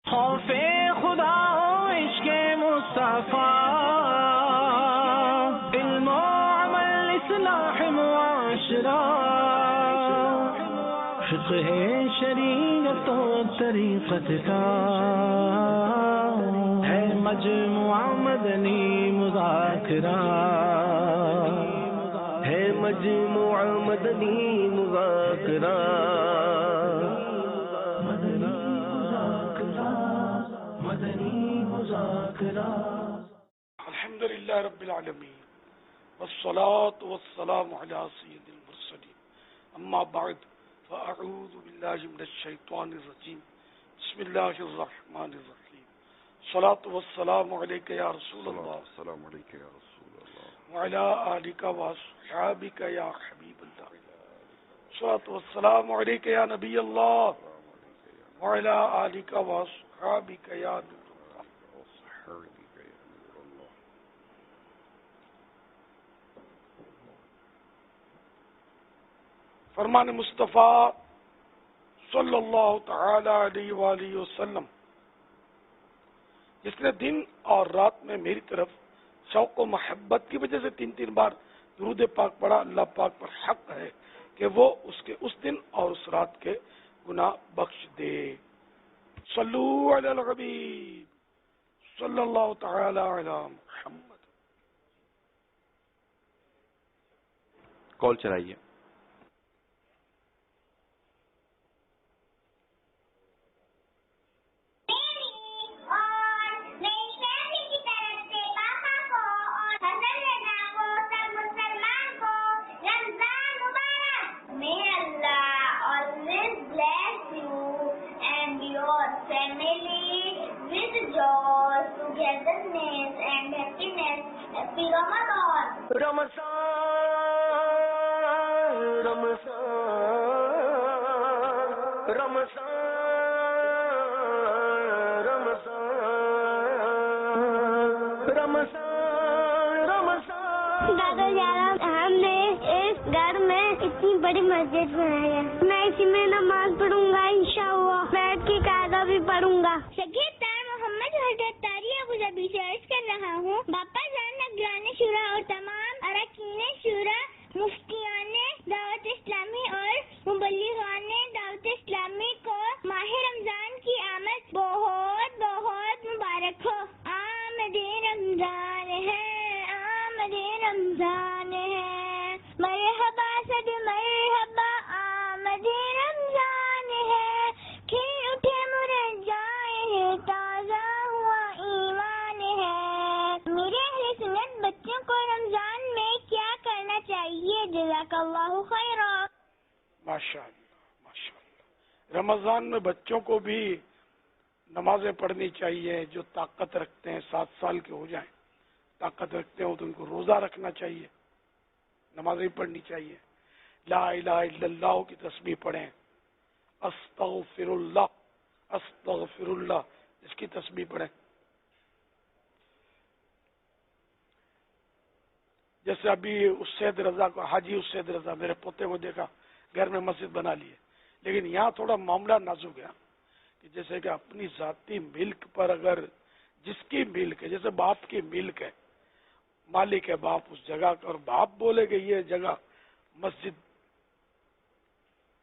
خوف خدا و عشق مصطفیٰ، علم و عمل اصلاح معاشرہ، فقہ شریعت و طریقت کا ہے مجموعہ مدنی مذاکرہ، ہے مجموعہ مدنی مذاکرہ، مدنی مذاکرہ۔ الحمدللہ رب العالمین والصلاة والسلام علی سید المرسلین، اما بعد فاعوذ باللہ من الشیطان الرجیم، بسم اللہ الرحمن الرحیم، الصلاة والسلام علیک یا رسول اللہ، السلام علیکم یا رسول اللہ، وعلی آلک واصحابک یا حبیب اللہ، الصلاة والسلام علیک یا نبی اللہ، وعلی آلک واصحابک یا نور اللہ۔ فرمان مصطفیٰ صلی اللہ تعالی علیہ وآلہ وسلم، جس نے دن اور رات میں میری طرف شوق و محبت کی وجہ سے 3 بار درود پاک پڑھا، اللہ پاک پر حق ہے کہ وہ اس کے اس دن اور اس رات کے گناہ بخش دے۔ صلو علی الحبیب صلی اللہ تعالی علی محمد۔ کال چلائیے۔ دادا جان، ہم نے اس گھر میں اتنی بڑی مسجد بنائی ہے، میں اسی میں نماز پڑھوں گا انشاءاللہ، بیٹھ کے قاعدہ بھی پڑھوں گا۔ شگیر تار محمد حضرت تاری ابو ظبی سے عرض کر رہا ہوں، باپا جان نگران شورا اور تمام اراکین شورا، مفتیان دعوت اسلامی اور مبلغان دعوت اسلامی کو ماہ رمضان کی آمد بہت بہت مبارک ہو۔ آمد رمضان ہے، آمد رمضان ہے، مرحبا صد مرحبا، آمد رمضان ہے، کھل اٹھے مرجائے ہیں، تازہ ہوا ایمان ہے۔ میرے اہل سنت بچوں کو رمضان میں کیا کرنا چاہیے؟ جزاک اللہ خیرا۔ ماشاء اللہ ماشاء اللہ۔ رمضان میں بچوں کو بھی نمازیں پڑھنی چاہیے، جو طاقت رکھتے ہیں 7 سال کے ہو جائیں، طاقت رکھتے ہوں تو ان کو روزہ رکھنا چاہیے، نمازیں پڑھنی چاہیے، لا الہ الا اللہ کی تسبیح پڑھیں، استغفر اللہ اس کی تسبیح پڑھیں۔ جیسے ابھی اسید رضا کو، حاجی اسید رضا، میرے پوتے کو دیکھا گھر میں مسجد بنا لی ہے، لیکن یہاں تھوڑا معاملہ نازک ہے کہ جیسے کہ اپنی ذاتی ملک پر اگر جس کی ملک ہے، جیسے باپ کی ملک ہے، مالک ہے باپ اس جگہ کا، اور باپ بولے کہ یہ جگہ مسجد،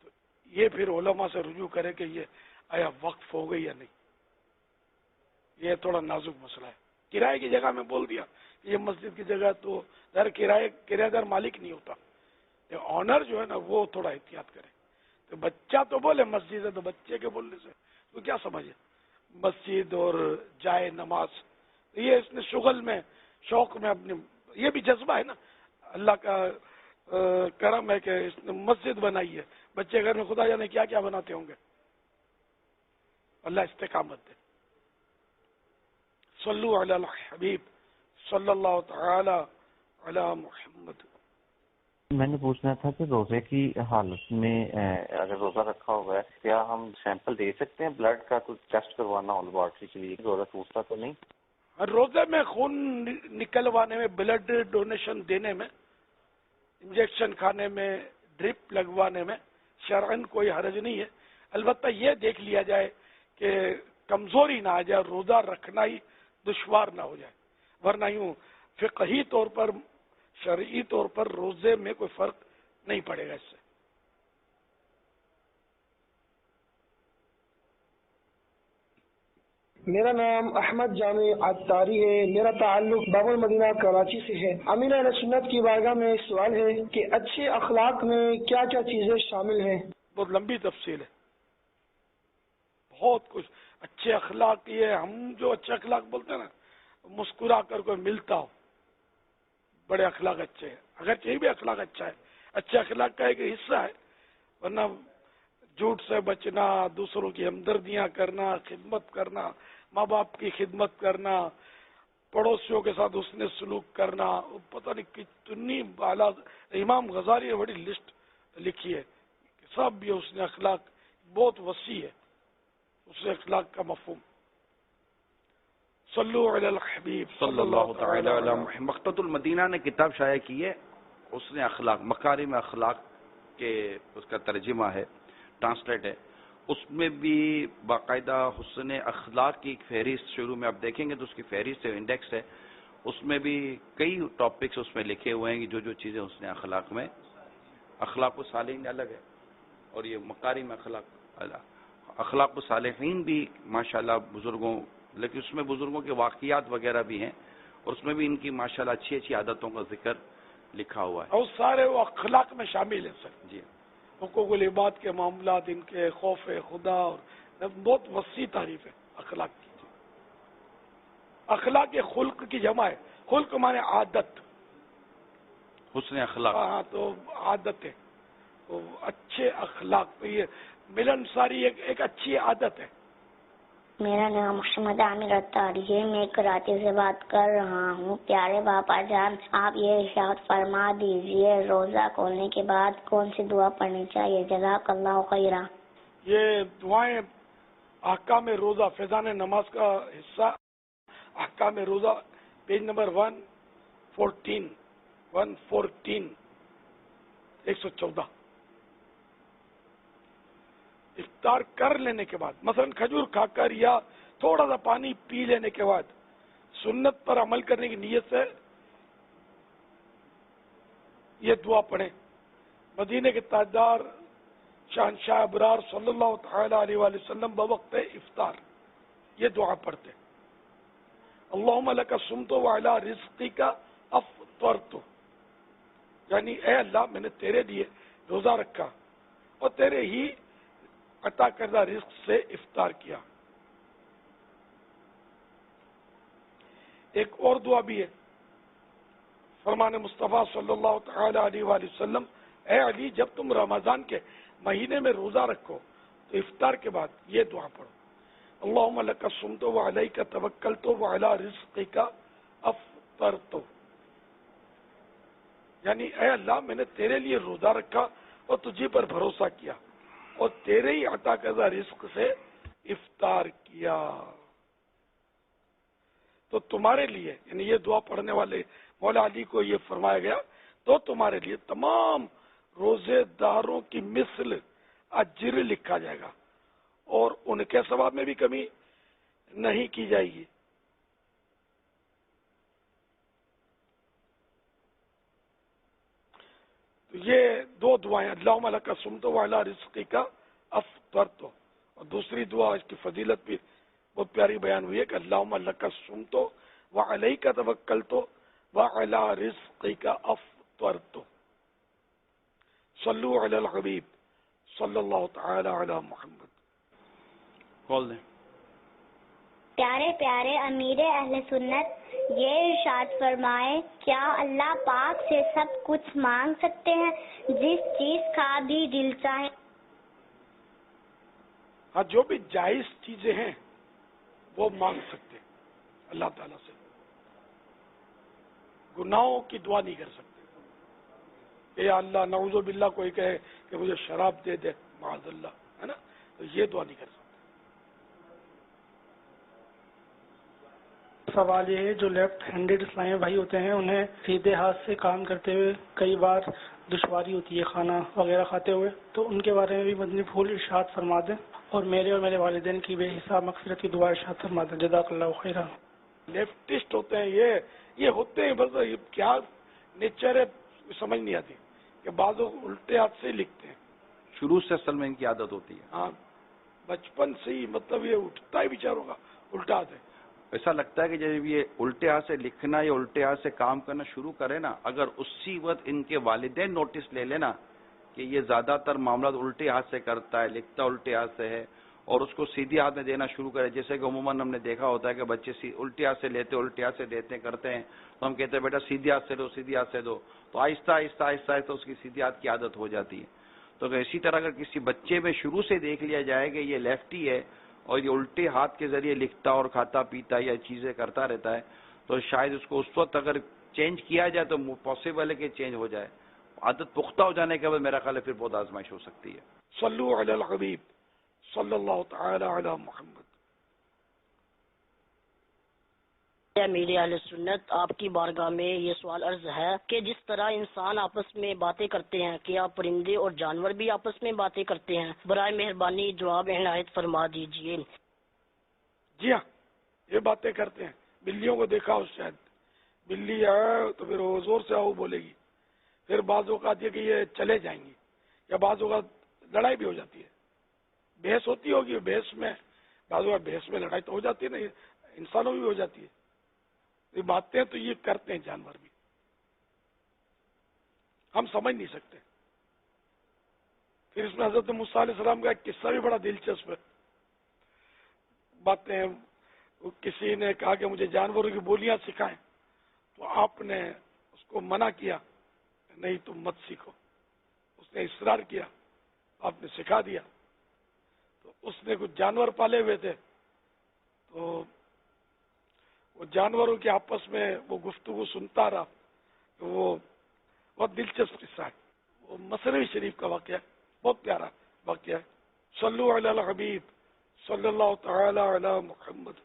تو یہ پھر علماء سے رجوع کرے کہ یہ آیا وقف ہو گئی یا نہیں۔ یہ تھوڑا نازک مسئلہ ہے۔ کرائے کی جگہ میں بول دیا کہ یہ مسجد کی جگہ، تو در کرایہ دار مالک نہیں ہوتا، آنر جو ہے نا وہ تھوڑا احتیاط کرے۔ تو بچہ تو بولے مسجد ہے، تو بچے کے بولنے سے تو کیا سمجھے مسجد اور جائے نماز، یہ اس نے شغل میں شوق میں اپنے، یہ بھی جذبہ ہے نا، اللہ کا کرم ہے کہ اس نے مسجد بنائی ہے، بچے گھر میں خدا جانے کیا کیا بناتے ہوں گے۔ اللہ استقامت دے۔ صلو علی الحبیب صلی اللہ تعالی علی محمد۔ میں نے پوچھنا تھا کہ روزے کی حالت میں اگر روزہ رکھا ہوا ہے، کیا ہم سیمپل دے سکتے ہیں بلڈ کا؟ کچھ ٹیسٹ کروانا ہو لیبارٹری کے لیے، روزہ ٹوٹتا تو نہیں؟ روزے میں خون نکلوانے میں، بلڈ ڈونیشن دینے میں، انجیکشن کھانے میں، ڈرپ لگوانے میں شرعن کوئی حرج نہیں ہے۔ البتہ یہ دیکھ لیا جائے کہ کمزوری نہ آ جائے، روزہ رکھنا ہی دشوار نہ ہو جائے، ورنہ یوں فقہی طور پر، شرعی طور پر روزے میں کوئی فرق نہیں پڑے گا اس سے۔ میرا نام احمد جامع عطاری ہے، میرا تعلق باب المدینہ کراچی سے ہے۔ امین اہل سنت کی بارگاہ میں ایک سوال ہے کہ اچھے اخلاق میں کیا کیا چیزیں شامل ہیں؟ بہت لمبی تفصیل ہے، بہت کچھ۔ اچھے اخلاق یہ ہم جو اچھے اخلاق بولتے ہیں نا، مسکرا کر کوئی ملتا ہو، بڑے اخلاق اچھے ہیں، اگر یہ بھی اخلاق اچھا ہے، اچھے اخلاق کا ایک حصہ ہے، ورنہ جھوٹ سے بچنا، دوسروں کی ہمدردیاں کرنا، خدمت کرنا، ماں باپ کی خدمت کرنا، پڑوسیوں کے ساتھ حسن سلوک کرنا، پتہ نہیں کتنی بالا۔ امام غزالی نے بڑی لسٹ لکھی ہے، سب بھی حسن اخلاق بہت وسیع ہے، حسن اخلاق کا مفہوم۔ صلو علی الحبیب صلی اللہ تعالی علی محمد۔ مقتۃ المدینہ نے کتاب شائع کی ہے، حسن اخلاق، مکارم اخلاق کے اس کا ترجمہ ہے، ٹرانسلیٹ ہے۔ اس میں بھی باقاعدہ حسن اخلاق کی ایک فہرست، شروع میں آپ دیکھیں گے تو اس کی فہرست ہے، انڈیکس ہے، اس میں بھی کئی ٹاپکس اس میں لکھے ہوئے ہیں کہ جو جو چیزیں حسن اخلاق میں، اخلاق الصالحین الگ ہے اور یہ مکارم اخلاق الگ۔ اخلاق الصالحین بھی ماشاءاللہ بزرگوں، لیکن اس میں بزرگوں کے واقعات وغیرہ بھی ہیں اور اس میں بھی ان کی ماشاءاللہ اچھی اچھی عادتوں کا ذکر لکھا ہوا ہے، اور سارے وہ اخلاق میں شامل ہیں سر۔ جی حقوق العباد کے معاملات، ان کے خوف خدا، اور بہت وسیع تعریف ہے اخلاق کی۔ اخلاق خلق کی جمع ہے، خلق مانے عادت، حسن اخلاق۔ ہاں تو عادت ہے، تو اچھے اخلاق تو یہ ملنساری ایک اچھی عادت ہے۔ میرا نام محمد عامر عطاری ہے، میں کراچی سے بات کر رہا ہوں۔ پیارے باپا جان، آپ یہ ارشاد فرما دیجئے روزہ کھولنے کے بعد کون سی دعا پڑھنی چاہیے؟ جزاک اللہ خیرا۔ یہ دعائیں احکام روزہ، فیضان نماز کا حصہ، احکام روزہ، پیج نمبر 114 114 افطار کر لینے کے بعد، مثلا کھجور کھا کر یا تھوڑا سا پانی پی لینے کے بعد سنت پر عمل کرنے کی نیت سے یہ دعا پڑھیں۔ مدینے کے تاجدار شہنشاہ ابرار صلی اللہ تعالی علیہ وآلہ وسلم بوقت افطار یہ دعا پڑھتے، اللہم لک صمت وعلی رزقک افطرت، یعنی اے اللہ میں نے تیرے لیے روزہ رکھا اور تیرے ہی عطا کردہ رزق سے افطار کیا۔ ایک اور دعا بھی ہے، فرمان مصطفیٰ صلی اللہ تعالی علیہ وآلہ وسلم، اے علی جب تم رمضان کے مہینے میں روزہ رکھو تو افطار کے بعد یہ دعا پڑھو، اللہم لک صمت وعلیک توکلت وعلی رزقک افطرت، یعنی اے اللہ میں نے تیرے لیے روزہ رکھا اور تجھے پر بھروسہ کیا اور تیرے ہی عطا کردہ رزق سے افطار کیا۔ تو تمہارے لیے، یعنی یہ دعا پڑھنے والے مولا علی کو یہ فرمایا گیا، تو تمہارے لیے تمام روزے داروں کی مثل اجر لکھا جائے گا اور ان کے ثواب میں بھی کمی نہیں کی جائے گی۔ تو یہ دو دعائیں، اللہم لک صمت وعلی رزقک افطرت، اور دوسری دعا اس کی فضیلت بھی بہت پیاری بیان ہوئی ہے کہ اللہم لک صمت وعلیک توکلت وعلی رزقک افطرت۔ صلو علی الحبیب صلی اللہ تعالی علی محمد۔ کال دیں۔ پیارے پیارے امیر اہل سنت، یہ ارشاد فرمائے کیا اللہ پاک سے سب کچھ مانگ سکتے ہیں جس چیز کا بھی دل چاہے؟ ہاں، جو بھی جائز چیزیں ہیں وہ مانگ سکتے ہیں اللہ تعالیٰ سے، گناہوں کی دعا نہیں کر سکتے۔ اے اللہ نعوذ باللہ کوئی کہے کہ مجھے شراب دے دے، معاذ اللہ، ہے نا، تو یہ دعا نہیں کر سکتے۔ سوال یہ ہے، جو لیفٹ ہینڈڈ اسلامی بھائی ہوتے ہیں انہیں سیدھے ہاتھ سے کام کرتے ہوئے کئی بار دشواری ہوتی ہے کھانا وغیرہ کھاتے ہوئے، تو ان کے بارے میں بھی مدنی پھول ارشاد فرما دیں۔ اور میرے والدین کی بے حساب مغفرت کی دعا ارشاد فرماتے ہیں. جزاک اللہ خیرا. لیفٹسٹ ہوتے ہیں یہ ہوتے ہیں، بس یہ کیا نیچر ہے سمجھ نہیں آتی کہ بعض لوگ الٹے ہاتھ سے لکھتے ہیں. شروع سے اصل میں ان کی عادت ہوتی ہے. ہاں بچپن سے ہی، مطلب یہ اٹھتا ہے بیچاروں کا الٹا ہاتھ ہے. ایسا لگتا ہے کہ جب یہ الٹے ہاتھ سے لکھنا یا الٹے ہاتھ سے کام کرنا شروع کرے نا، اگر اسی وقت ان کے والدین نوٹس لے لینا کہ یہ زیادہ تر معاملات الٹے ہاتھ سے کرتا ہے، لکھتا الٹے ہاتھ سے ہے، اور اس کو سیدھی ہاتھ میں دینا شروع کرے، جیسے کہ عموماً ہم نے دیکھا ہوتا ہے کہ بچے الٹے ہاتھ سے لیتے، الٹے ہاتھ سے دیتے کرتے ہیں، تو ہم کہتے ہیں بیٹا سیدھی ہاتھ سے دو، سیدھی ہاتھ سے دو، تو آہستہ آہستہ آہستہ آہستہ اس کی سیدھی ہاتھ کی عادت ہو جاتی ہے. تو اسی طرح اگر کسی بچے میں شروع سے دیکھ لیا جائے کہ یہ لیفٹی ہے اور یہ الٹے ہاتھ کے ذریعے لکھتا اور کھاتا پیتا یا چیزیں کرتا رہتا ہے، تو شاید اس کو اس وقت اگر چینج کیا جائے تو پاسبل ہے کہ چینج ہو جائے. عادت پختہ ہو جانے کے بعد میرا خیال ہے پھر بہت آزمائش ہو سکتی ہے. صلو علی الحبیب صلی اللہ تعالی علی محمد. امیر اہل سنت، آپ کی بارگاہ میں یہ سوال عرض ہے کہ جس طرح انسان آپس میں باتیں کرتے ہیں، کیا پرندے اور جانور بھی آپس میں باتیں کرتے ہیں؟ برائے مہربانی جواب عنایت فرما دیجیے. جی ہاں، یہ باتیں کرتے ہیں. بلیوں کو دیکھا ہو شاید، بلی ہے تو پھر وہ زور سے آؤ بولے گی، پھر بعض اوقات یہ کہ یہ چلے جائیں گی، یا بعض اوقات لڑائی بھی ہو جاتی ہے، بحث ہوتی ہوگی. بحث میں بعض اوقات بحث میں لڑائی تو ہو جاتی ہے نا، انسانوں بھی ہو جاتی ہے. یہ باتیں تو یہ کرتے ہیں جانور بھی، ہم سمجھ نہیں سکتے. پھر اس میں حضرت موسیٰ علیہ السلام کا ایک قصہ بھی بڑا دلچسپ ہے. باتیں کسی نے کہا کہ مجھے جانوروں کی بولیاں سکھائیں، تو آپ نے اس کو منع کیا، نہیں تم مت سیکھو. اس نے اصرار کیا، آپ نے سکھا دیا. تو اس نے کچھ جانور پالے ہوئے تھے، تو وہ جانوروں کے آپس میں وہ گفتگو سنتا رہا. تو وہ بہت دلچسپ قصہ ہے. وہ مسنوی شریف کا واقعہ ہے، بہت پیارا واقعہ ہے. صلو علی الحبیب صلی اللہ تعالی علی محمد.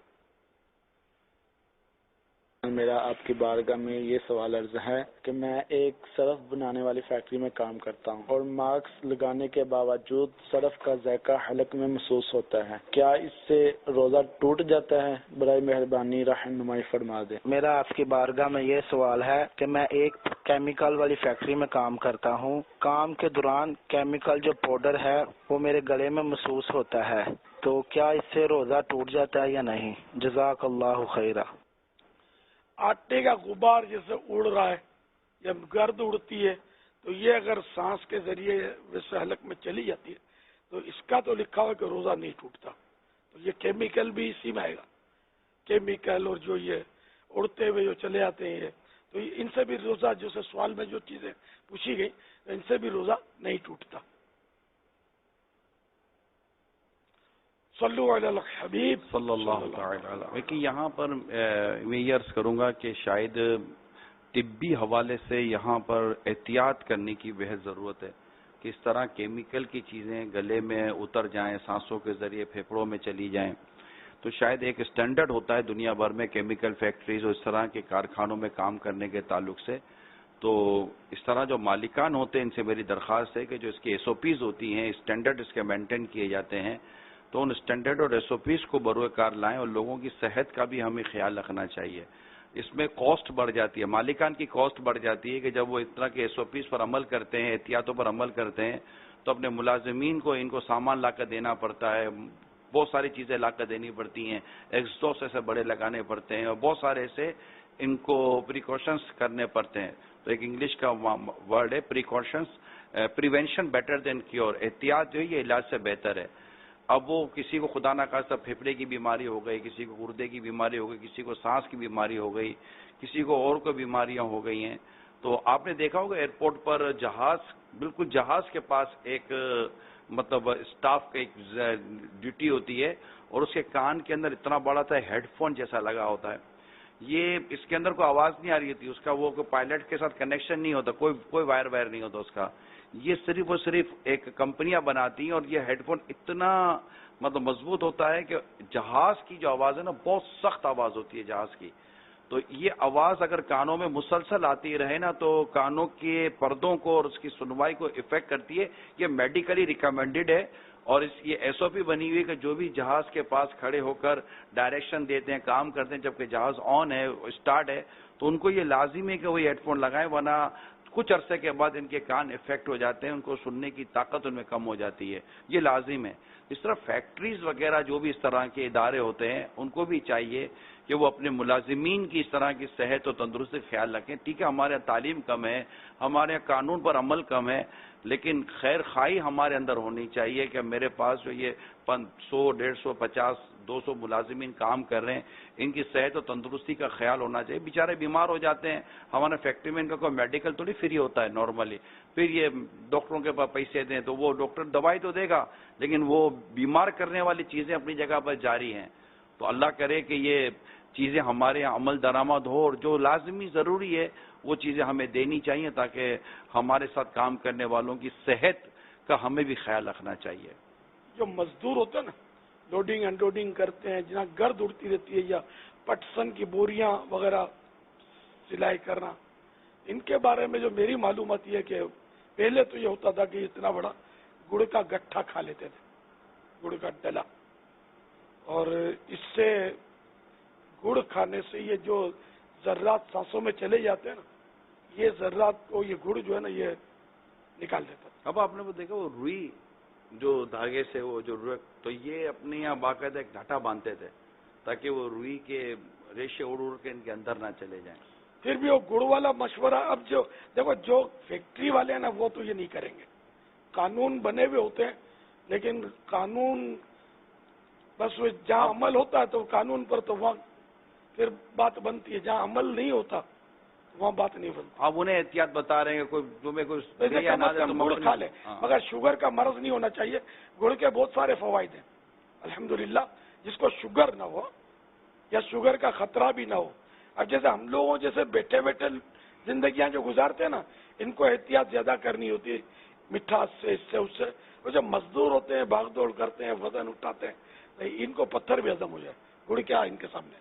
میرا آپ کی بارگاہ میں یہ سوال عرض ہے کہ میں ایک سرف بنانے والی فیکٹری میں کام کرتا ہوں اور ماسک لگانے کے باوجود سرف کا ذائقہ حلق میں محسوس ہوتا ہے. کیا اس سے روزہ ٹوٹ جاتا ہے؟ برائے مہربانی رہنمائی فرما دیں. میرا آپ کی بارگاہ میں یہ سوال ہے کہ میں ایک کیمیکل والی فیکٹری میں کام کرتا ہوں. کام کے دوران کیمیکل جو پاؤڈر ہے وہ میرے گلے میں محسوس ہوتا ہے، تو کیا اس سے روزہ ٹوٹ جاتا ہے یا نہیں؟ جزاک اللہ خیرہ. آٹے کا غبار جیسے اڑ رہا ہے یا گرد اڑتی ہے، تو یہ اگر سانس کے ذریعے ویسے حلق میں چلی جاتی ہے تو اس کا تو لکھا ہوا کہ روزہ نہیں ٹوٹتا. تو یہ کیمیکل بھی اسی میں آئے گا. کیمیکل اور جو یہ اڑتے ہوئے جو چلے آتے ہیں، تو ان سے بھی روزہ، جیسے سوال میں جو چیزیں پوچھی گئی، ان سے بھی روزہ نہیں ٹوٹتا. صلو علی الحبیب صلی اللہ تعالی. لیکن یہاں پر میں یہ عرض کروں گا کہ شاید طبی حوالے سے یہاں پر احتیاط کرنے کی بہت ضرورت ہے کہ اس طرح کیمیکل کی چیزیں گلے میں اتر جائیں، سانسوں کے ذریعے پھیپھڑوں میں چلی جائیں. تو شاید ایک اسٹینڈرڈ ہوتا ہے دنیا بھر میں کیمیکل فیکٹریز اور اس طرح کے کارخانوں میں کام کرنے کے تعلق سے. تو اس طرح جو مالکان ہوتے ہیں ان سے میری درخواست ہے کہ جو اس کی ایس او پیز ہوتی ہیں، اسٹینڈرڈ اس کے مینٹین کیے جاتے ہیں، تو ان اسٹینڈرڈ اور ایس او پیز کو بروئے کار لائیں، اور لوگوں کی صحت کا بھی ہمیں خیال رکھنا چاہیے. اس میں کاسٹ بڑھ جاتی ہے، مالکان کی کاسٹ بڑھ جاتی ہے کہ جب وہ اس طرح کے ایس او پیز پر عمل کرتے ہیں، احتیاطوں پر عمل کرتے ہیں، تو اپنے ملازمین کو ان کو سامان لا کر دینا پڑتا ہے، بہت ساری چیزیں لا کر دینی پڑتی ہیں، ایگزاسٹ ایسے بڑے لگانے پڑتے ہیں، اور بہت سارے ایسے ان کو پریکاشنس کرنے پڑتے ہیں. تو ایک انگلش کا ورڈ ہے precautions, prevention better than cure. احتیاط جو ہے یہ علاج سے بہتر ہے. اب وہ کسی کو خدا نہ خواستہ پھیپھڑے کی بیماری ہو گئی، کسی کو گردے کی بیماری ہو گئی، کسی کو سانس کی بیماری ہو گئی، کسی کو اور کوئی بیماریاں ہو گئی ہیں. تو آپ نے دیکھا ہوگا ایئرپورٹ پر جہاز، بالکل جہاز کے پاس ایک مطلب اسٹاف کا ایک ڈیوٹی ہوتی ہے، اور اس کے کان کے اندر اتنا بڑا تھا ہیڈ فون جیسا لگا ہوتا ہے. یہ اس کے اندر کوئی آواز نہیں آ رہی ہوتی، اس کا وہ پائلٹ کے ساتھ کنیکشن نہیں ہوتا، کوئی وائر نہیں ہوتا اس کا. یہ صرف اور صرف ایک کمپنیاں بناتی ہیں، اور یہ ہیڈ فون اتنا مطلب مضبوط ہوتا ہے کہ جہاز کی جو آواز ہے نا، بہت سخت آواز ہوتی ہے جہاز کی. تو یہ آواز اگر کانوں میں مسلسل آتی رہے نا تو کانوں کے پردوں کو اور اس کی سنوائی کو افیکٹ کرتی ہے. یہ میڈیکلی ریکمینڈڈ ہے، اور یہ SOP بنی ہوئی ہے کہ جو بھی جہاز کے پاس کھڑے ہو کر ڈائریکشن دیتے ہیں، کام کرتے ہیں، جبکہ جہاز آن ہے، اسٹارٹ ہے، تو ان کو یہ لازم ہے کہ وہ ہیڈ فون لگائیں، ورنہ کچھ عرصے کے بعد ان کے کان افیکٹ ہو جاتے ہیں، ان کو سننے کی طاقت ان میں کم ہو جاتی ہے، یہ لازم ہے۔ اس طرح فیکٹریز وغیرہ جو بھی اس طرح کے ادارے ہوتے ہیں ان کو بھی چاہیے کہ وہ اپنے ملازمین کی اس طرح کی صحت و تندرستی کا خیال رکھیں۔ ٹھیک ہے، ہمارے یہاں تعلیم کم ہے، ہمارے یہاں قانون پر عمل کم ہے، لیکن خیر خواہی ہمارے اندر ہونی چاہیے کہ میرے پاس جو یہ 100، 150، 50، 200 ملازمین کام کر رہے ہیں، ان کی صحت و تندرستی کا خیال ہونا چاہیے۔ بیچارے بیمار ہو جاتے ہیں، ہمارے فیکٹری میں ان کا کوئی میڈیکل تھوڑی فری ہوتا ہے نارملی، پھر یہ ڈاکٹروں کے پاس پیسے دیں تو وہ ڈاکٹر دوائی تو دے گا، لیکن وہ بیمار کرنے والی چیزیں اپنی جگہ پر جاری ہیں۔ تو اللہ کرے کہ یہ چیزیں ہمارے یہاں عمل درآمد ہو، اور جو لازمی ضروری ہے وہ چیزیں ہمیں دینی چاہیے، تاکہ ہمارے ساتھ کام کرنے والوں کی صحت کا ہمیں بھی خیال رکھنا چاہیے۔ جو مزدور ہوتے ہیں نا، لوڈنگ انلوڈنگ کرتے ہیں، جہاں گرد اڑتی رہتی ہے، یا پٹسن کی بوریاں وغیرہ سلائی کرنا، ان کے بارے میں جو میری معلومات یہ ہے کہ پہلے تو یہ ہوتا تھا کہ اتنا بڑا گڑ کا گٹھا کھا لیتے تھے، گڑ کا ڈلا، اور اس سے گڑ کھانے سے یہ جو ذرات سانسوں میں چلے جاتے ہیں نا، یہ ذرات کو یہ گڑ جو ہے نا یہ نکال دیتا تھا۔ اب آپ نے وہ دیکھا وہ روئی جو دھاگے سے وہ جو روئی، تو یہ اپنے یہاں باقاعدہ ایک گھاٹا باندھتے تھے تاکہ وہ روئی کے ریشے اڑ اڑ کے ان کے اندر نہ چلے جائیں۔ پھر بھی وہ گڑ والا مشورہ، اب جو دیکھو جو فیکٹری والے ہیں نا وہ تو یہ نہیں کریں گے، قانون بنے ہوئے ہوتے ہیں، لیکن قانون بس جہاں عمل ہوتا ہے تو قانون پر تو وہاں پھر بات بنتی ہے، جہاں عمل نہیں ہوتا وہاں بات نہیں بنتی۔ آپ انہیں احتیاط بتا رہے ہیں کہ کوئی تمہیں کوئی گڑ کھا لے، مگر شوگر کا مرض نہیں ہونا چاہیے۔ گڑ کے بہت سارے فوائد ہیں الحمدللہ، جس کو شوگر نہ ہو یا شوگر کا خطرہ بھی نہ ہو۔ اب جیسے ہم لوگوں جیسے بیٹھے بیٹھے زندگیاں جو گزارتے ہیں نا، ان کو احتیاط زیادہ کرنی ہوتی ہے، مٹھاس سے، اس سے اس سے۔ وہ جو مزدور ہوتے ہیں، بھاگ دوڑ کرتے ہیں، وزن اٹھاتے ہیں، ان کو پتھر بھی ہضم ہو جائے، گڑ کیا ان کے سامنے۔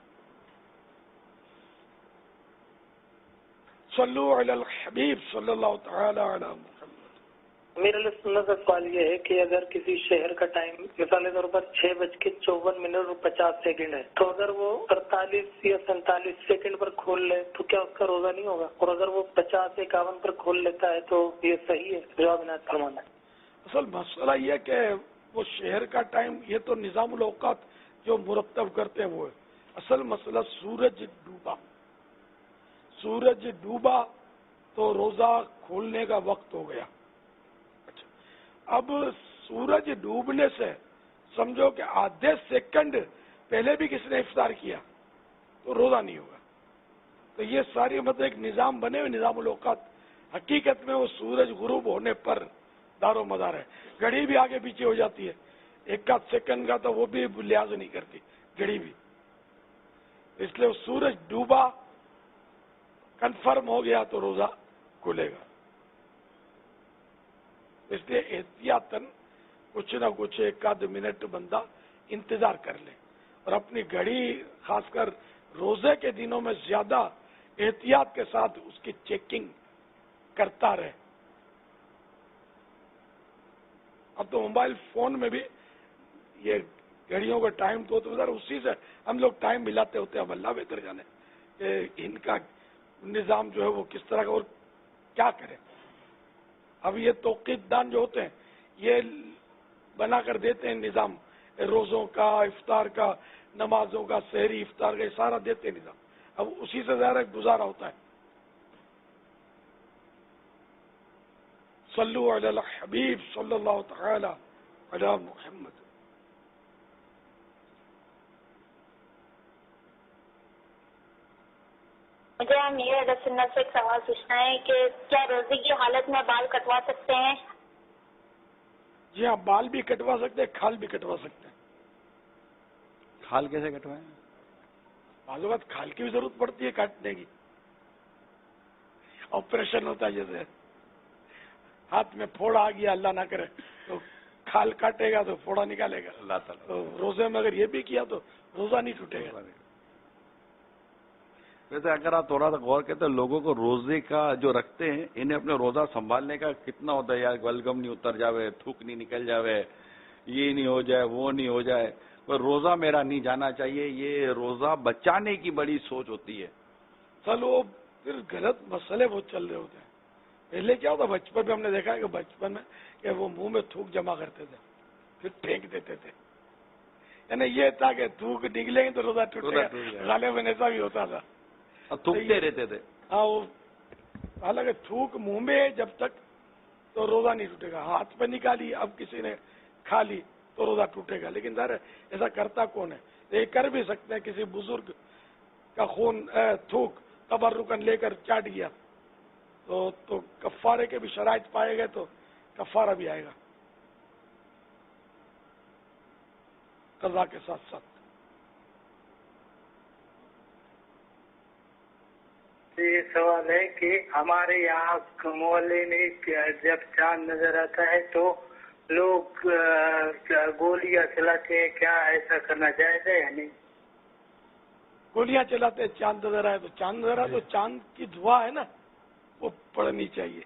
صلو علی الحبیب صلی اللہ تعالی علی محمد۔ میرے لیے سننے کا سوال یہ ہے کہ اگر کسی شہر کا ٹائم مثال کے طور پر 6:54 ہے، تو اگر وہ 48 یا 47 سیکنڈ پر کھول لے تو کیا اس کا روزہ نہیں ہوگا؟ اور اگر وہ 50-51 پر کھول لیتا ہے تو یہ صحیح ہے؟ جواب عنایت فرمانا۔ اصل مسئلہ یہ کہ وہ شہر کا ٹائم یہ تو نظام الاوقات جو مرتب کرتے ہیں وہ ہے۔ اصل مسئلہ سورج ڈوبا تو روزہ کھولنے کا وقت ہو گیا۔ اچھا، اب سورج ڈوبنے سے سمجھو کہ آدھے سیکنڈ پہلے بھی کس نے افطار کیا تو روزہ نہیں ہوگا۔ تو یہ ساری مطلب ایک نظام بنے ہوئے نظام الاوقات، حقیقت میں وہ سورج غروب ہونے پر دار و مدار ہے۔ گھڑی بھی آگے پیچھے ہو جاتی ہے، ایک آدھ سیکنڈ کا تو وہ بھی لحاظ نہیں کرتی گھڑی بھی، اس لیے سورج ڈوبا کنفرم ہو گیا تو روزہ کھلے گا۔ اس لیے احتیاطاً کچھ نہ کچھ ایک آدھ منٹ بندہ انتظار کر لے، اور اپنی گھڑی خاص کر روزے کے دنوں میں زیادہ احتیاط کے ساتھ اس کی چیکنگ کرتا رہے۔ اب تو موبائل فون میں بھی یہ گھڑیوں کا ٹائم تو اسی سے ہم لوگ ٹائم ملاتے ہوتے ہیں۔ اب اللہ بہتر جانے کہ ان کا نظام جو ہے وہ کس طرح کا اور کیا کرے۔ اب یہ توقیت دان جو ہوتے ہیں یہ بنا کر دیتے ہیں نظام، روزوں کا، افطار کا، نمازوں کا، سحری افطار کا، یہ سارا دیتے ہیں نظام۔ اب اسی سے ظاہر گزارا ہوتا ہے۔ صلو علی الحبیب صلی اللہ تعالی علی محمد۔ مجھے امیر اہل سنت سے ایک سوال پوچھنا ہے کہ کیا روزے کی حالت میں بال کٹوا سکتے ہیں؟ جی ہاں، بال بھی کٹوا سکتے ہیں، کھال بھی کٹوا سکتے ہیں۔ کھال کیسے کٹوائیں؟ بعض اوقات کھال کی بھی ضرورت پڑتی ہے کاٹنے کی، آپریشن ہوتا ہے، جیسے ہاتھ میں پھوڑا آ گیا، اللہ نہ کرے تو کھال کاٹے گا تو پھوڑا نکالے گا اللہ تعالیٰ۔ تو روزے میں اگر یہ بھی کیا تو روزہ نہیں ٹوٹے گا۔ ویسے اگر آپ تھوڑا سا غور کرتے ہیں، لوگوں کو روزے کا جو رکھتے ہیں انہیں اپنے روزہ سنبھالنے کا کتنا ہوتا ہے، یار گلگم نہیں اتر جاوے، تھوک نہیں نکل جاوے، یہ نہیں ہو جائے وہ نہیں ہو جائے، روزہ میرا نہیں جانا چاہیے، یہ روزہ بچانے کی بڑی سوچ ہوتی ہے. چلو پھر غلط مسئلے بہت چل رہے ہوتے ہیں. پہلے کیا ہوتا بچپن میں ہم نے دیکھا ہے کہ بچپن میں کہ وہ منہ میں تھوک جمع کرتے تھے پھر پھینک دیتے تھے، یعنی یہ تھا کہ تھوک نکلیں گے تو روزہ ٹوٹے گا. غالباً ایسا بھی ہوتا تھا، تھوکتے رہتے تھے. ہاں وہ حالانکہ تھوک منہ میں جب تک تو روزہ نہیں ٹوٹے گا. ہاتھ پہ نکالی اب کسی نے کھا لی تو روزہ ٹوٹے گا، لیکن ظاہر ہے ایسا کرتا کون ہے؟ یہ کر بھی سکتے ہیں، کسی بزرگ کا خون تھوک تبرکن لے کر چاٹ گیا تو کفارے کے بھی شرائط پائے گئے تو کفارہ بھی آئے گا قضا کے ساتھ ساتھ. یہ سوال ہے کہ ہمارے یہاں محلے میں جب چاند نظر آتا ہے تو لوگ گولیاں چلاتے ہیں، کیا ایسا کرنا جائز ہے یا نہیں؟ گولیاں چلاتے ہیں چاند نظر آئے تو چاند نظر آئے تو چاند کی دعا ہے نا وہ پڑھنی چاہیے.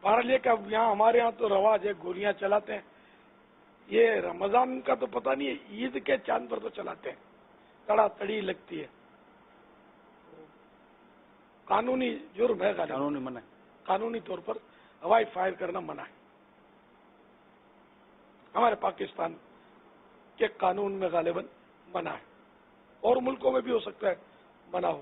بہرحال یہ کہ یہاں ہمارے یہاں تو رواج ہے گولیاں چلاتے ہیں. یہ رمضان کا تو پتہ نہیں ہے، عید کے چاند پر تو چلاتے ہیں، تڑا تڑی لگتی ہے. قانونی جرم ہے، قانونی منع ہے، قانونی طور پر ہوائی فائر کرنا منع ہے. ہمارے پاکستان کے قانون میں غالباً منع ہے، اور ملکوں میں بھی ہو سکتا ہے منع ہو.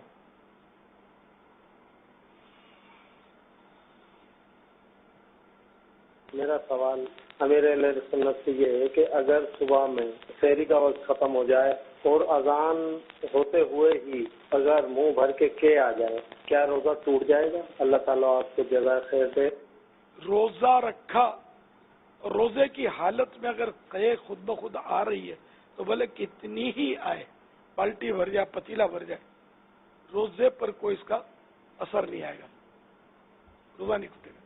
میرا سوال امیر علیہ سنت سے یہ ہے کہ اگر صبح میں سحری کا وقت ختم ہو جائے اور اذان ہوتے ہوئے ہی اگر منہ بھر کے آ جائے کیا روزہ ٹوٹ جائے گا؟ اللہ تعالیٰ آپ کو جزائے خیر دے. روزہ رکھا، روزے کی حالت میں اگر قے خود بخود آ رہی ہے تو بھلے کتنی ہی آئے، بالٹی بھر جائے پتیلا بھر جائے، روزے پر کوئی اس کا اثر نہیں آئے گا، روزہ نہیں ٹوٹے گا.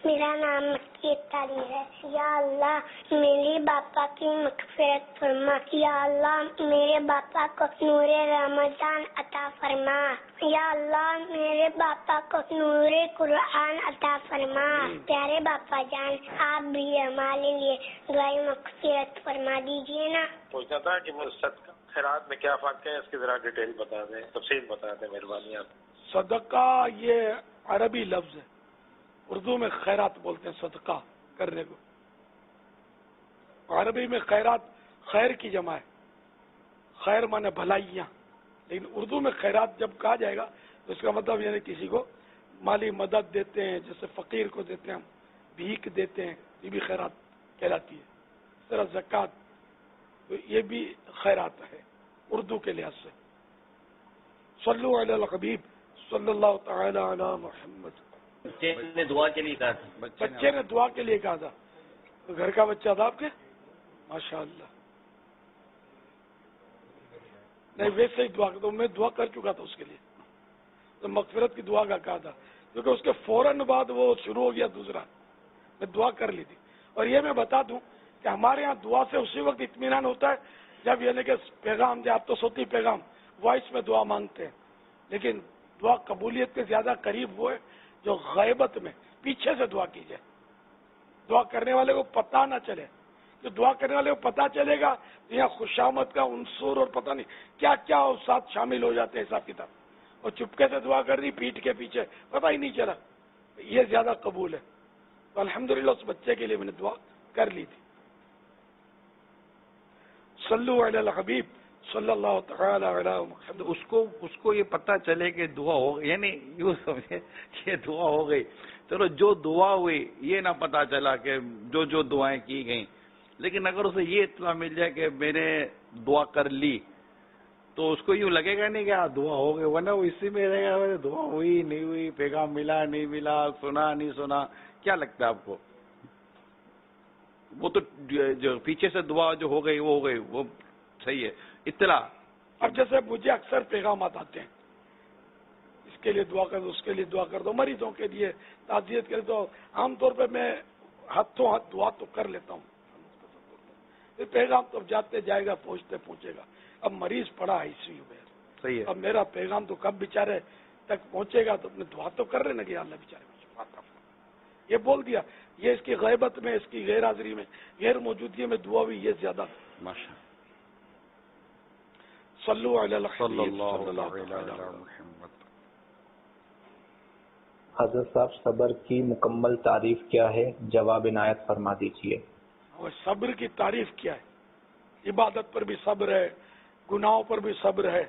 میرا نام مکی تعلیم ہے. یا اللہ میرے باپا کی مغفرت فرما. یا اللہ میرے باپا کو نور رمضان عطا فرما. یا اللہ میرے باپا کو نور قرآن عطا فرما. پیارے باپا جان آپ بھی ہمارے لیے دعائیں مغفرت فرما دیجیے نا. پوچھنا تھا کہ وہ صدقہ خیرات میں کیا فرق ہے، اس کی ذرا ڈیٹیل بتا دیں، تفصیل بتا دیں مہربانی آپ. صدقہ یہ عربی لفظ ہے، اردو میں خیرات بولتے ہیں صدقہ کرنے کو. عربی میں خیرات خیر کی جمع ہے، خیر مانے بھلائیاں، لیکن اردو میں خیرات جب کہا جائے گا تو اس کا مطلب یعنی کسی کو مالی مدد دیتے ہیں، جیسے فقیر کو دیتے ہیں ہم، بھیک دیتے ہیں، یہ بھی خیرات کہلاتی ہے. اس طرح زکوٰۃ تو یہ بھی خیرات ہے اردو کے لحاظ سے. صلو علی الحبیب صلی اللہ تعالی علی محمد. بچے نے دعا کے لیے کہا تھا، بچے نے دعا کے لیے کہا تھا. تو گھر کا بچہ تھا آپ کے؟ ماشاء اللہ. نہیں ویسے ہی دعا کرتا ہوں، میں دعا کر چکا تھا اس کے لیے، تو مغفرت کی دعا کا کہا تھا کیونکہ اس کے فوراً بعد وہ شروع ہو گیا دوسرا. میں دعا کر لی تھی. اور یہ میں بتا دوں کہ ہمارے یہاں دعا سے اسی وقت اطمینان ہوتا ہے جب یعنی کہ پیغام دے. آپ تو صوتی پیغام وائس میں دعا مانگتے ہیں، لیکن دعا قبولیت کے زیادہ قریب وہ ہے جو غیبت میں پیچھے سے دعا کی جائے، دعا کرنے والے کو پتہ نہ چلے. جو دعا کرنے والے کو پتہ چلے گا تو یہاں خوشامد کا عنصر اور پتہ نہیں کیا کیا ساتھ شامل ہو جاتے ہیں حساب کتاب. اور چپکے سے دعا کر دی پیٹھ کے پیچھے، پتہ ہی نہیں چلا، یہ زیادہ قبول ہے. تو الحمدللہ اس بچے کے لیے میں نے دعا کر لی تھی. صلو علی الحبیب صلی اللہ تعالی علی محمد. اس کو یہ پتہ چلے کہ دعا ہو گئی، یعنی یوں سمجھے کہ دعا ہو گئی. چلو جو دعا ہوئی یہ نہ پتہ چلا کہ جو دعائیں کی گئیں، لیکن اگر اسے یہ اطلاع مل جائے کہ میں نے دعا کر لی تو اس کو یوں لگے گا نہیں کہ دعا ہو گئی، ورنہ وہ اسی میں رہے گا دعا ہوئی نہیں ہوئی، پیغام ملا نہیں ملا، سنا نہیں سنا. کیا لگتا ہے آپ کو؟ وہ تو جو پیچھے سے دعا جو ہو گئی وہ ہو گئی، وہ صحیح ہے اطلاع. اب جیسے مجھے اکثر پیغامات آتے ہیں اس کے لیے دعا کر دو، اس کے لیے دعا کر دو، مریضوں کے لیے تعزیت کے لیے. تو عام طور پہ میں ہاتھوں ہاتھ دعا تو کر لیتا ہوں. پیغام تو جاتے جائے گا، پہنچتے پہنچے گا. اب مریض پڑا ICU میں. صحیح ہے. اب میرا پیغام تو کب بیچارے تک پہنچے گا, تو اپنے دعا تو کر رہے نا کہ اللہ بیچارے کو شفا عطا فرما. یہ بول دیا. یہ اس کی غیبت میں, اس کی غیر حاضری میں, غیر موجودگی میں دعا ہوئی, یہ زیادہ. ماشاء صلو علی الحبیب صلی اللہ علیہ محمد. حضرت صاحب صبر کی مکمل تعریف کیا ہے؟ جواب عنایت فرما دیجیے. اور صبر کی تعریف کیا ہے؟ عبادت پر بھی صبر ہے, گناہوں پر بھی صبر ہے,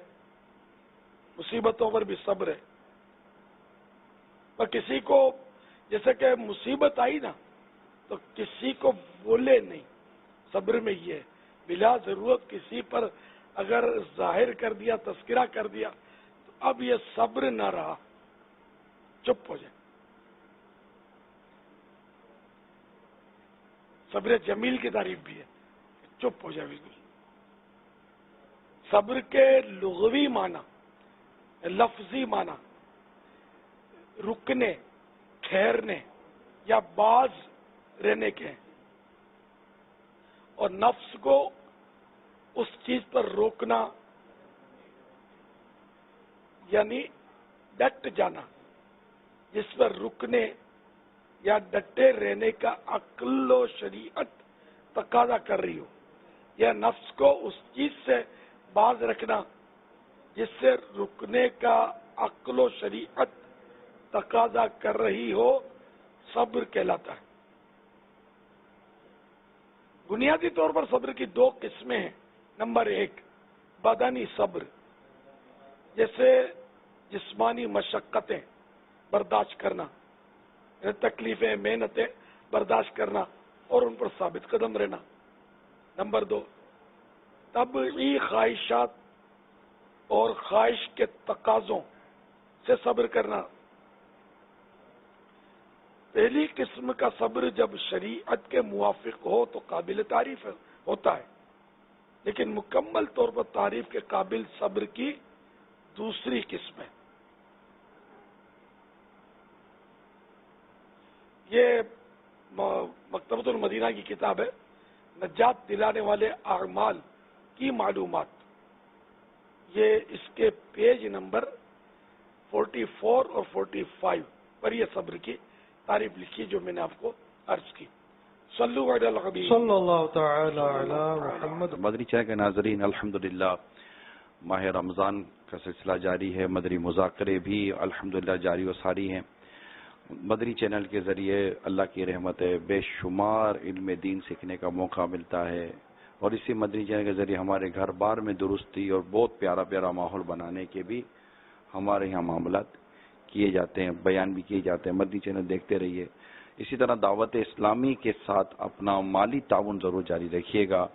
مصیبتوں پر بھی صبر ہے. پر کسی کو جیسے کہ مصیبت آئی نا تو کسی کو بولے نہیں. صبر میں یہ ہے, بلا ضرورت کسی پر اگر ظاہر کر دیا, تذکرہ کر دیا, تو اب یہ صبر نہ رہا, چپ ہو جائے. صبر جمیل کی تعریف بھی ہے, چپ ہو جائے بالکل. صبر کے لغوی معنی, لفظی معنی رکنے, ٹھہرنے یا باز رہنے کے ہیں, اور نفس کو اس چیز پر روکنا یعنی ڈٹ جانا, جس پر رکنے یا ڈٹے رہنے کا عقل و شریعت تقاضا کر رہی ہو, یا نفس کو اس چیز سے باز رکھنا جس سے رکنے کا عقل و شریعت تقاضا کر رہی ہو, صبر کہلاتا ہے. بنیادی طور پر صبر کی دو قسمیں ہیں. نمبر 1 بدنی صبر, جیسے جسمانی مشقتیں برداشت کرنا, تکلیفیں, محنتیں برداشت کرنا اور ان پر ثابت قدم رہنا. نمبر 2 طبعی خواہشات اور خواہش کے تقاضوں سے صبر کرنا. پہلی قسم کا صبر جب شریعت کے موافق ہو تو قابل تعریف ہوتا ہے, لیکن مکمل طور پر تعریف کے قابل صبر کی دوسری قسم ہے. یہ مکتبۃ المدینہ کی کتاب ہے, نجات دلانے والے اعمال کی معلومات. یہ اس کے پیج نمبر 44 اور 45 پر یہ صبر کی تعریف لکھی جو میں نے آپ کو عرض کی. صلو علی الحبیب صلی اللہ تعالی علی محمد. مدنی چینل کے ناظرین, الحمدللہ ماہ رمضان کا سلسلہ جاری ہے. مدنی مذاکرے بھی الحمدللہ جاری و ساری ہیں. مدنی چینل کے ذریعے اللہ کی رحمت ہے, بے شمار علم دین سیکھنے کا موقع ملتا ہے, اور اسی مدنی چینل کے ذریعے ہمارے گھر بار میں درستی اور بہت پیارا پیارا ماحول بنانے کے بھی ہمارے یہاں معاملات کیے جاتے ہیں, بیان بھی کیے جاتے ہیں. مدنی چینل دیکھتے رہیے. اسی طرح دعوت اسلامی کے ساتھ اپنا مالی تعاون ضرور جاری رکھیے گا.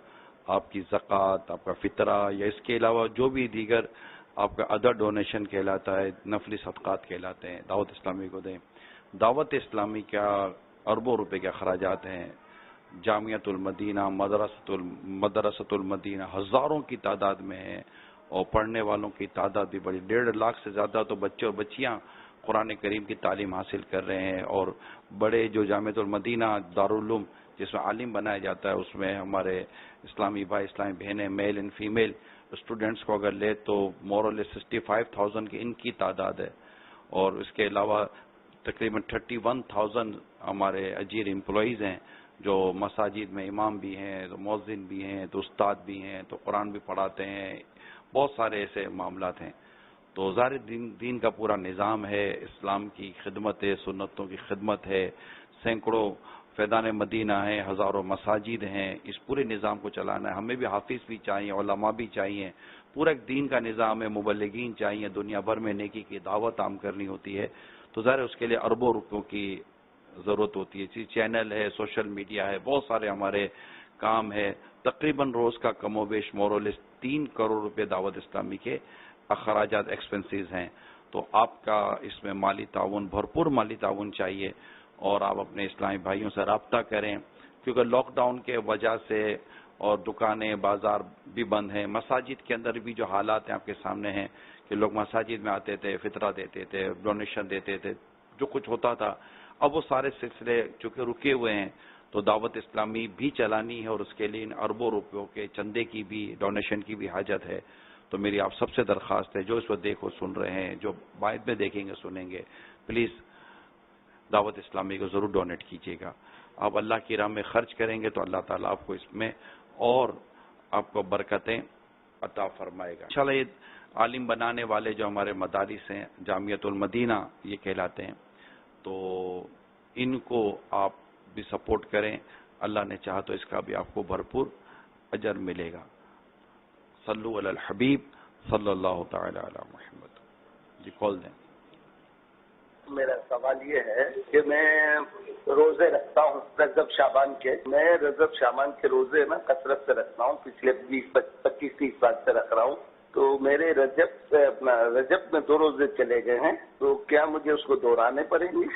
آپ کی زکوٰۃ, آپ کا فطرہ یا اس کے علاوہ جو بھی دیگر آپ کا ادر ڈونیشن کہلاتا ہے, نفلی صدقات کہلاتے ہیں, دعوت اسلامی کو دیں. دعوت اسلامی کا اربوں روپے کے اخراجات ہیں. جامعۃ المدینہ, مدرسۃ المدینہ ہزاروں کی تعداد میں ہے, اور پڑھنے والوں کی تعداد بھی بڑی, 1.5 لاکھ سے زیادہ تو بچے اور بچیاں قرآن کریم کی تعلیم حاصل کر رہے ہیں. اور بڑے جو جامعۃ المدینہ دارالعلوم جس میں عالم بنایا جاتا ہے, اس میں ہمارے اسلامی بھائی, اسلامی بہنیں, میل اینڈ فیمیل اسٹوڈینٹس کو اگر لے تو مورل 65,000 کی ان کی تعداد ہے. اور اس کے علاوہ تقریباً 31,000 ہمارے اجیر امپلائیز ہیں جو مساجد میں امام بھی ہیں, تو مؤذن بھی ہیں, تو استاد بھی ہیں, تو قرآن بھی پڑھاتے ہیں. بہت سارے ایسے معاملات ہیں. تو ظاہر دین کا پورا نظام ہے, اسلام کی خدمت ہے, سنتوں کی خدمت ہے, سینکڑوں فیضان مدینہ ہیں, ہزاروں مساجد ہیں. اس پورے نظام کو چلانا ہے. ہمیں بھی حافظ بھی چاہیے, علماء بھی چاہیے, پورا ایک دین کا نظام ہے. مبلغین چاہیے, دنیا بھر میں نیکی کی دعوت عام کرنی ہوتی ہے. تو ظاہر اس کے لیے اربوں روپیوں کی ضرورت ہوتی ہے. چینل ہے, سوشل میڈیا ہے, بہت سارے ہمارے کام ہے. تقریباً روز کا کم و بیش مورلس 3 کروڑ روپے دعوت اسلامی کے اخراجات ایکسپنسز ہیں. تو آپ کا اس میں مالی تعاون, بھرپور مالی تعاون چاہیے, اور آپ اپنے اسلامی بھائیوں سے رابطہ کریں, کیونکہ لاک ڈاؤن کے وجہ سے اور دکانیں بازار بھی بند ہیں. مساجد کے اندر بھی جو حالات ہیں آپ کے سامنے ہیں کہ لوگ مساجد میں آتے تھے, فطرہ دیتے تھے, ڈونیشن دیتے تھے, جو کچھ ہوتا تھا، اب وہ سارے سلسلے چونکہ رکے ہوئے ہیں، تو دعوت اسلامی بھی چلانی ہے اور اس کے لیے ان اربوں روپیوں کے چندے کی بھی، ڈونیشن کی بھی حاجت ہے. تو میری آپ سب سے درخواست ہے، جو اس وقت دیکھو سن رہے ہیں، جو بعد میں دیکھیں گے سنیں گے، پلیز دعوت اسلامی کو ضرور ڈونیٹ کیجیے گا. آپ اللہ کی راہ میں خرچ کریں گے تو اللہ تعالیٰ آپ کو اس میں اور آپ کو برکتیں عطا فرمائے گا. انشاءاللہ یہ عالم بنانے والے جو ہمارے مدارس ہیں، جامعۃ المدینہ یہ کہلاتے ہیں، تو ان کو آپ بھی سپورٹ کریں. اللہ نے چاہا تو اس کا بھی آپ کو بھرپور اجر ملے گا. صلو علی الحبیب صلی اللہ تعالی علی محمد. جی کال دیں. میرا سوال یہ ہے کہ میں روزے رکھتا ہوں رجب شعبان کے. میں رجب شعبان کے روزے نا کثرت سے رکھتا ہوں، پچھلے 25-30 سال سے رکھ رہا ہوں. تو میرے رجب میں 2 روزے چلے گئے ہیں، تو کیا مجھے اس کو دہرانے پڑیں گے؟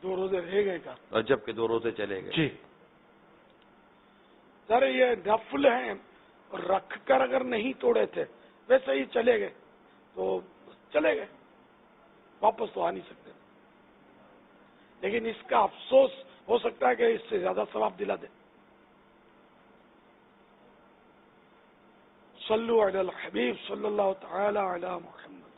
2 روزے رہ گئے کا رجب کے 2 روزے چلے گئے. جی سر یہ نفل ہیں، اور رکھ کر اگر نہیں توڑے تھے ویسے ہی چلے گئے تو چلے گئے، واپس تو آ نہیں سکتے. لیکن اس کا افسوس ہو سکتا ہے کہ اس سے زیادہ ثواب دلا دے. صلو علی الحبیب صلی اللہ تعالی علی محمد.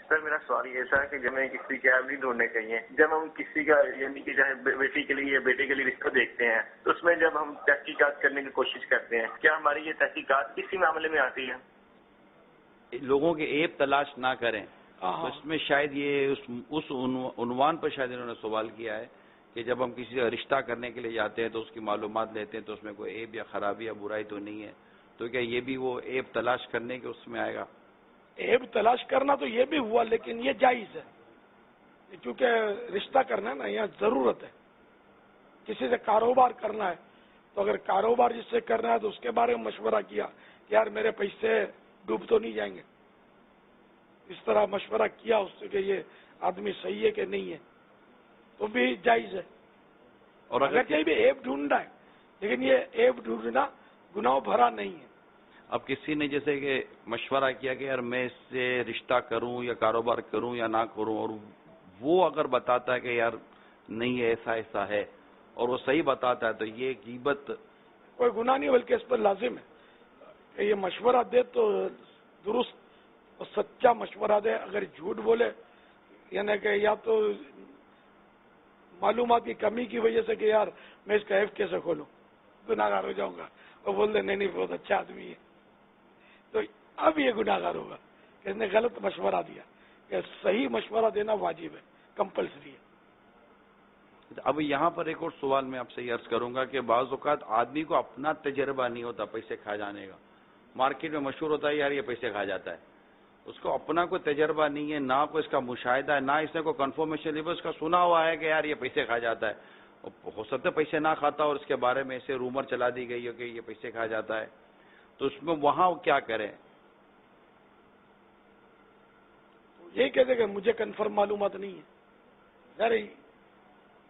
سر میرا سوال یہ تھا کہ جب ہمیں کسی کے نہیں ڈھونڈنے چاہیے، جب ہم کسی کا یعنی کہ چاہے بیٹی کے لیے یا بیٹے کے لیے رشتہ دیکھتے ہیں تو اس میں جب ہم تحقیقات کرنے کی کوشش کرتے ہیں، کیا ہماری یہ تحقیقات کسی معاملے میں آتی ہے؟ لوگوں کے عیب تلاش نہ کریں. تو اس میں شاید یہ اس عنوان پر شاید انہوں نے سوال کیا ہے کہ جب ہم کسی کا رشتہ کرنے کے لیے جاتے ہیں تو اس کی معلومات لیتے ہیں تو اس میں کوئی عیب یا خرابی یا برائی تو نہیں ہے، تو کیا یہ بھی وہ عیب تلاش کرنے کے اس میں آئے گا؟ عیب تلاش کرنا تو یہ بھی ہوا، لیکن یہ جائز ہے کیونکہ رشتہ کرنا ہے نا، یہاں ضرورت ہے. کسی سے کاروبار کرنا ہے تو اگر کاروبار جس سے کرنا ہے تو اس کے بارے میں مشورہ کیا کہ یار میرے پیسے ڈوب تو نہیں جائیں گے، اس طرح مشورہ کیا اس سے کہ یہ آدمی صحیح ہے کہ نہیں ہے، تو بھی جائز ہے. اور اگر کہیں بھی عیب ڈھونڈنا ہے، لیکن یہ عیب ڈھونڈنا گناہ بھرا نہیں ہے. اب کسی نے جیسے کہ مشورہ کیا کہ یار میں اس سے رشتہ کروں یا کاروبار کروں یا نہ کروں، اور وہ اگر بتاتا ہے کہ یار نہیں ایسا ایسا ہے اور وہ صحیح بتاتا ہے، تو یہ غیبت کوئی گناہ نہیں، بلکہ اس پر لازم ہے کہ یہ مشورہ دے تو درست اور سچا مشورہ دے. اگر جھوٹ بولے یعنی کہ یا تو معلومات کی کمی کی وجہ سے کہ یار میں اس کا ایپ کیسے کھولوں، گناہ گار ہو جاؤں گا، اور بول دے نہیں بہت اچھا آدمی ہے، تو اب یہ گناہ گار ہوگا کہ اس نے غلط مشورہ دیا. کہ صحیح مشورہ دینا واجب ہے، کمپلسری ہے. اب یہاں پر ایک اور سوال میں آپ سے یہ عرض کروں گا کہ بعض اوقات آدمی کو اپنا تجربہ نہیں ہوتا پیسے کھا جانے کا. مارکیٹ میں مشہور ہوتا ہے یار یہ پیسے کھا جاتا ہے، اس کو اپنا کوئی تجربہ نہیں ہے، نہ کوئی اس کا مشاہدہ ہے، نہ اس نے کوئی کنفرمیشن لی، اس کا سنا ہوا ہے کہ یار یہ پیسے کھا جاتا ہے. ہو سکتا ہے پیسے نہ کھاتا اور اس کے بارے میں ایسے رومر چلا دی گئی ہو کہ یہ پیسے کھا جاتا ہے، تو اس میں وہاں کیا کریں؟ یہی کہتے کہ مجھے کنفرم معلومات نہیں ہے. یار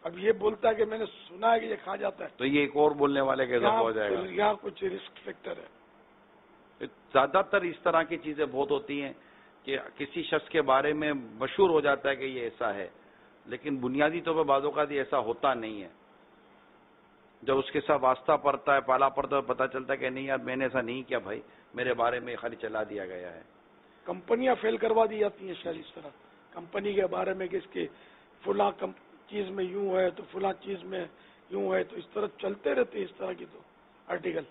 اب یہ بولتا ہے کہ میں نے سنا ہے کہ یہ کھا جاتا ہے، تو یہ ایک اور بولنے والے کے ذریعے ہو جائے گا. یہاں کچھ رسک فیکٹر ہے. زیادہ تر اس طرح کی چیزیں بہت ہوتی ہیں کہ کسی شخص کے بارے میں مشہور ہو جاتا ہے کہ یہ ایسا ہے، لیکن بنیادی طور پر بعض اوقات یہ ایسا ہوتا نہیں ہے. جب اس کے ساتھ واسطہ پڑتا ہے، پالا پڑتا ہے، پتہ چلتا ہے کہ نہیں یار میں نے ایسا نہیں کیا بھائی، میرے بارے میں خالی چلا دیا گیا ہے. کمپنیاں فیل کروا دی جاتی ہیں شاید اس طرح، کمپنی کے بارے میں کہ اس کی فلاں چیز میں یوں ہے تو فلاں چیز میں یوں ہے، تو اس طرح چلتے رہتے اس طرح کی تو آرٹیکل،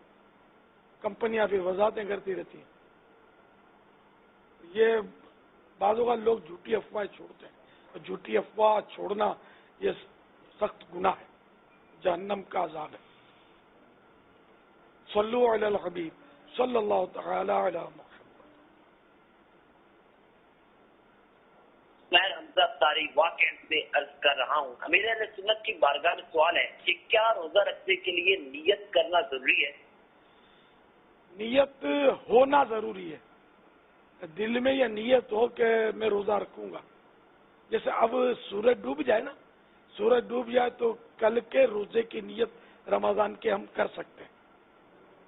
کمپنیاں پھر وضاحتیں کرتی رہتی ہیں. یہ بعض اوقات لوگ جھوٹی افواہیں چھوڑتے ہیں، اور جھوٹی افواہ چھوڑنا یہ سخت گناہ ہے، جہنم کا عذاب ہے. صلو علی الحبیب صلی اللہ تعالی علی محمد. میں حمزہ طاری واقع سے عرض کر رہا ہوں، امیر اہل سنت کی بارگاہ میں سوال ہے کہ کیا روزہ رکھنے کے لیے نیت کرنا ضروری ہے؟ نیت ہونا ضروری ہے، دل میں یہ نیت ہو کہ میں روزہ رکھوں گا. جیسے اب سورج ڈوب جائے نا، سورج ڈوب جائے تو کل کے روزے کی نیت رمضان کے ہم کر سکتے ہیں.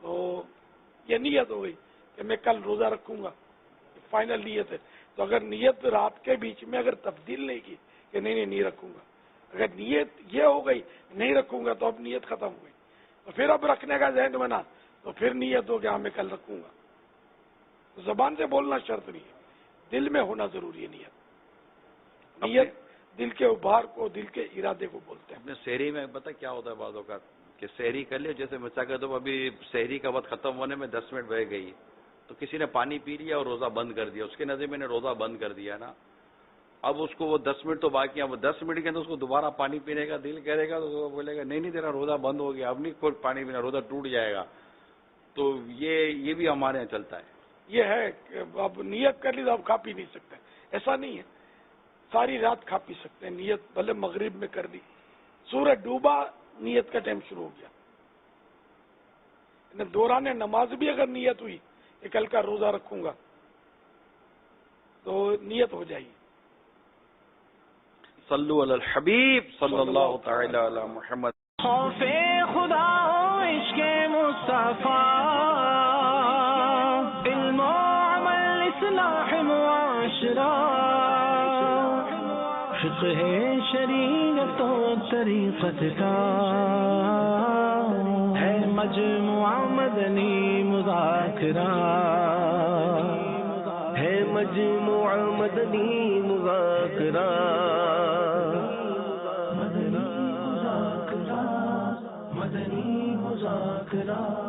تو یہ نیت ہو گئی کہ میں کل روزہ رکھوں گا، فائنل نیت ہے. تو اگر نیت رات کے بیچ میں اگر تبدیل نہیں کی کہ نہیں رکھوں گا، اگر نیت یہ ہو گئی نہیں رکھوں گا تو اب نیت ختم ہو گئی، تو پھر اب رکھنے کا ذہن بنا تو پھر نیت ہو کہ ہاں میں کل رکھوں گا. تو زبان سے بولنا شرط نہیں ہے، دل میں ہونا ضروری ہے. نیت دل کے ابھار کو، دل کے ارادے کو بولتے ہیں. اپنے شہری میں پتہ کیا ہوتا ہے بعض اوقات کہ شہری کر لے، جیسے میں کہتا ہوں ابھی شہری کا وقت ختم ہونے میں 10 منٹ بہ گئی تو کسی نے پانی پی لیا اور روزہ بند کر دیا، اس کے نظر میں نے روزہ بند کر دیا نا. اب اس کو وہ 10 منٹ تو باقی ہیں، وہ 10 منٹ کے اندر اس کو دوبارہ پانی پینے کا دل کرے گا تو وہ بولے گا نہیں تیرا روزہ بند ہو گیا، اب نہیں کوئی پانی پینا، روزہ ٹوٹ جائے گا. تو یہ بھی ہمارے یہاں چلتا ہے. یہ ہے کہ اب نیت کر لی تو اب کھا پی نہیں سکتے، ایسا نہیں ہے، ساری رات کھا پی سکتے ہیں. نیت بھلے مغرب میں کر دی، سورج ڈوبا نیت کا ٹائم شروع ہو گیا. دوران نماز بھی اگر نیت ہوئی کہ کل کا روزہ رکھوں گا تو نیت ہو جائے گی. صلو علی الحبیب صلی اللہ تعالی علی محمد. خوف خدا و عشق مصطفیٰ، علم و عمل اصلاح معاشرہ، فقہ شریعت و طریقت کا ہے مجموعہ مدنی مذاکرہ، ہے مجموعہ مدنی مذاکرہ. مدنی مذاکرہ